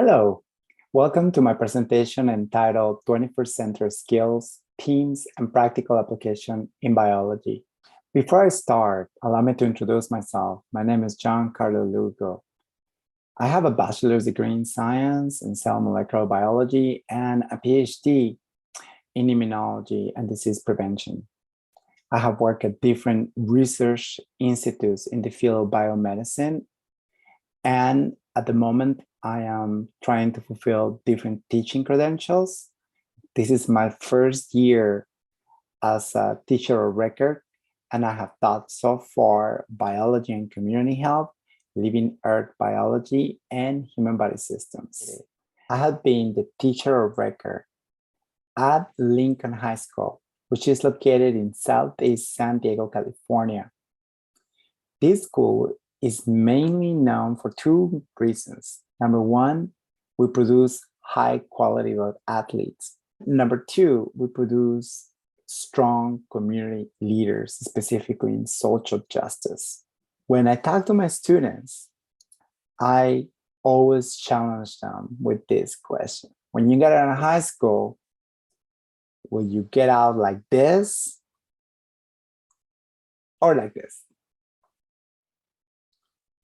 Hello, welcome to my presentation entitled 21st Century Skills, Themes, and Practical Application in Biology. Before I start, allow me to introduce myself. My name is John Carlo Lugo. I have a bachelor's degree in science and cell molecular biology and a PhD in immunology and disease prevention. I have worked at different research institutes in the field of biomedicine, and at the moment, I am trying to fulfill different teaching credentials. This is my first year as a teacher of record, and I have taught so far biology and community health, living earth biology, and human body systems. I have been the teacher of record at Lincoln High School, which is located in Southeast San Diego, California. This school is mainly known for two reasons. Number one, we produce high quality of athletes. Number two, we produce strong community leaders, specifically in social justice. When I talk to my students, I always challenge them with this question. When you get out of high school, will you get out like this or like this?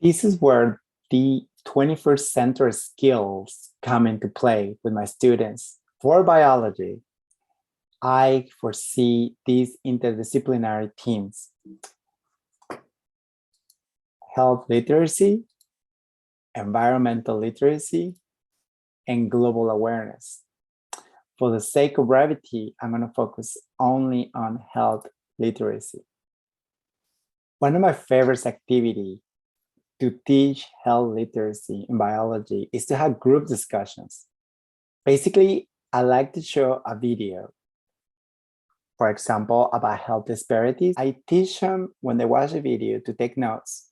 This is where the 21st century skills come into play with my students. For biology, I foresee these interdisciplinary teams: health literacy, environmental literacy, and global awareness. For the sake of brevity, I'm going to focus only on health literacy. One of my favorite activities to teach health literacy in biology is to have group discussions. Basically, I like to show a video, for example, about health disparities. I teach them when they watch a video to take notes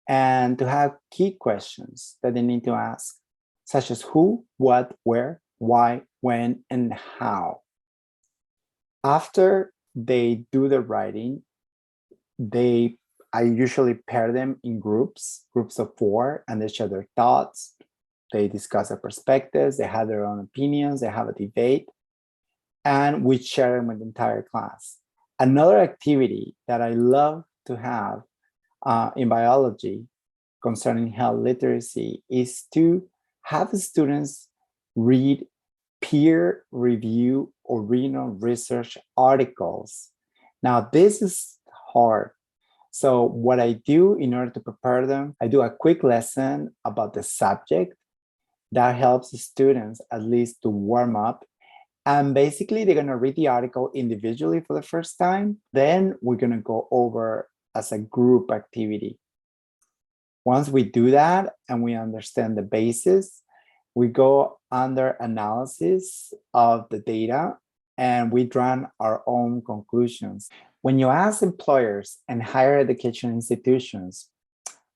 and to have key questions that they need to ask, such as who, what, where, why, when, and how. After they do the writing, I usually pair them in groups of 4, and they share their thoughts. They discuss their perspectives, they have their own opinions, they have a debate, and we share them with the entire class. Another activity that I love to have in biology concerning health literacy is to have the students read peer review original research articles. Now, this is hard. So what I do in order to prepare them, I do a quick lesson about the subject that helps the students at least to warm up. And basically, they're going to read the article individually for the first time. Then we're going to go over as a group activity. Once we do that and we understand the basis, we go under analysis of the data and we draw our own conclusions. When you ask employers and higher education institutions,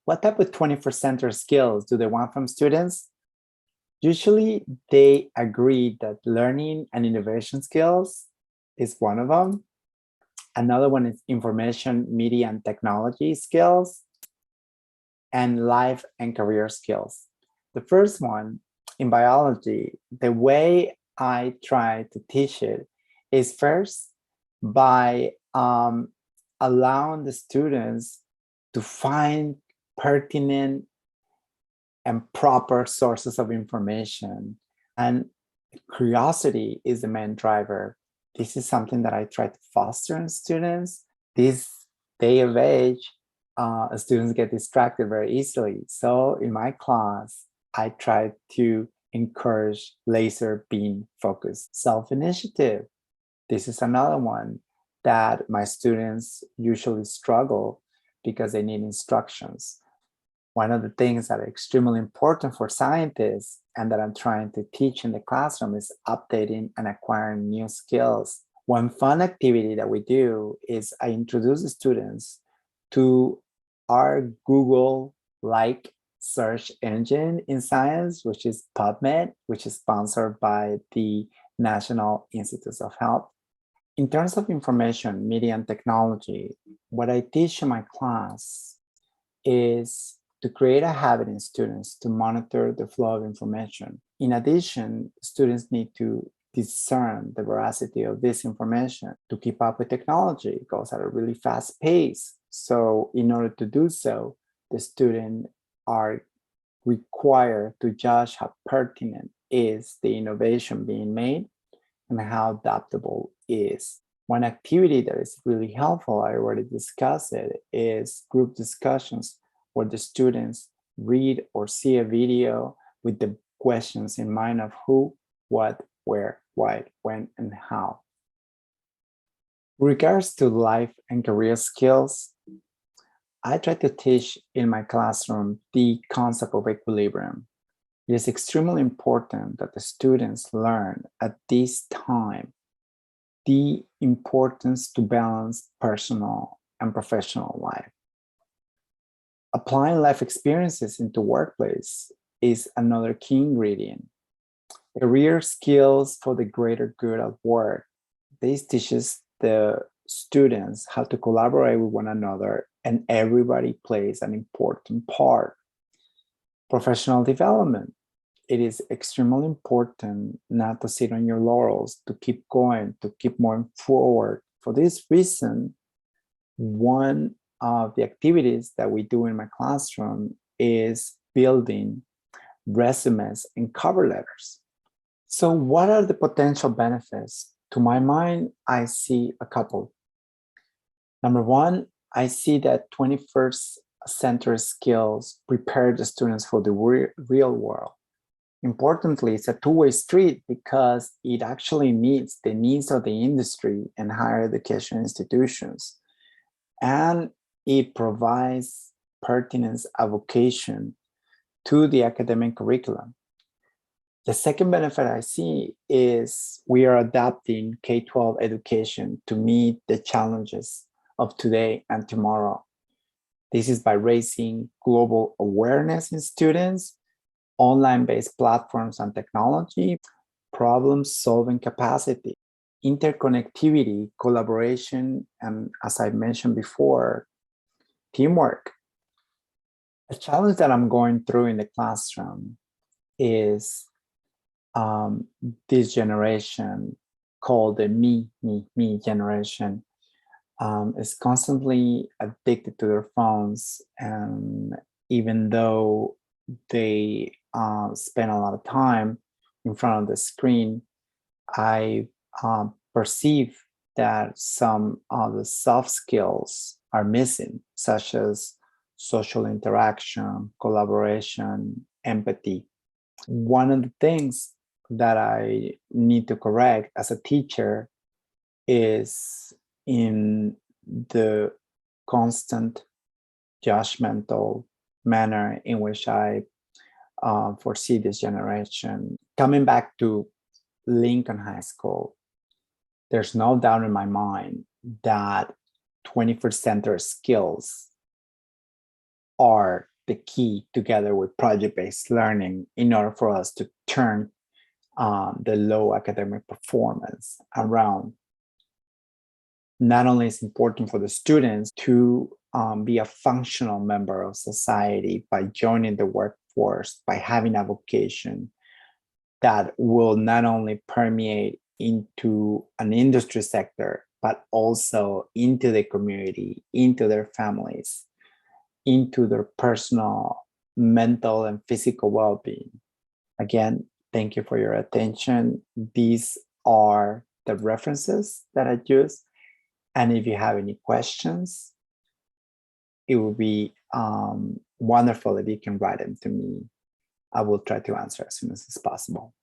what type of 21st century skills do they want from students? Usually they agree that learning and innovation skills is one of them. Another one is information, media, and technology skills, and life and career skills. The first one, in biology, the way I try to teach it is first by allowing the students to find pertinent and proper sources of information. And curiosity is the main driver. This is something that I try to foster in students. This day of age, students get distracted very easily. So in my class, I try to encourage laser beam focus. Self-initiative. This is another one that my students usually struggle because they need instructions. One of the things that are extremely important for scientists and that I'm trying to teach in the classroom is updating and acquiring new skills. One fun activity that we do is I introduce the students to our Google-like search engine in science, which is PubMed, which is sponsored by the National Institutes of Health. In terms of information, media, and technology, what I teach in my class is to create a habit in students to monitor the flow of information. In addition, students need to discern the veracity of this information to keep up with technology. It goes at a really fast pace. So in order to do so, the students are required to judge how pertinent is the innovation being made and how adaptable is. One activity that is really helpful, I already discussed it, is group discussions where the students read or see a video with the questions in mind of who, what, where, why, when, and how. With regards to life and career skills, I try to teach in my classroom the concept of equilibrium. It is extremely important that the students learn at this time the importance to balance personal and professional life. Applying life experiences into workplace is another key ingredient. Career skills for the greater good at work. This teaches the students how to collaborate with one another, and everybody plays an important part. Professional development. It is extremely important not to sit on your laurels, to keep going, to keep moving forward. For this reason, one of the activities that we do in my classroom is building resumes and cover letters. So what are the potential benefits? To my mind, I see a couple. Number one, I see that 21st century skills prepare the students for the real world. Importantly, it's a two-way street because it actually meets the needs of the industry and higher education institutions. And it provides pertinence of vocation to the academic curriculum. The second benefit I see is we are adapting K-12 education to meet the challenges of today and tomorrow. This is by raising global awareness in students, online-based platforms and technology, problem-solving capacity, interconnectivity, collaboration, and as I mentioned before, teamwork. A challenge that I'm going through in the classroom is this generation called the me generation is constantly addicted to their phones, and even though they spend a lot of time in front of the screen, I perceive that some of the soft skills are missing, such as social interaction, collaboration, empathy. One of the things that I need to correct as a teacher is in the constant judgmental manner in which I foresee this generation. Coming back to Lincoln High School, there's no doubt in my mind that 21st century skills are the key, together with project-based learning, in order for us to turn the low academic performance around. Not only is it important for the students to be a functional member of society by joining the workforce, by having a vocation that will not only permeate into an industry sector, but also into the community, into their families, into their personal, mental, and physical well-being. Again, thank you for your attention. These are the references that I use. And if you have any questions, it would be wonderful if you can write them to me. I will try to answer as soon as it's possible.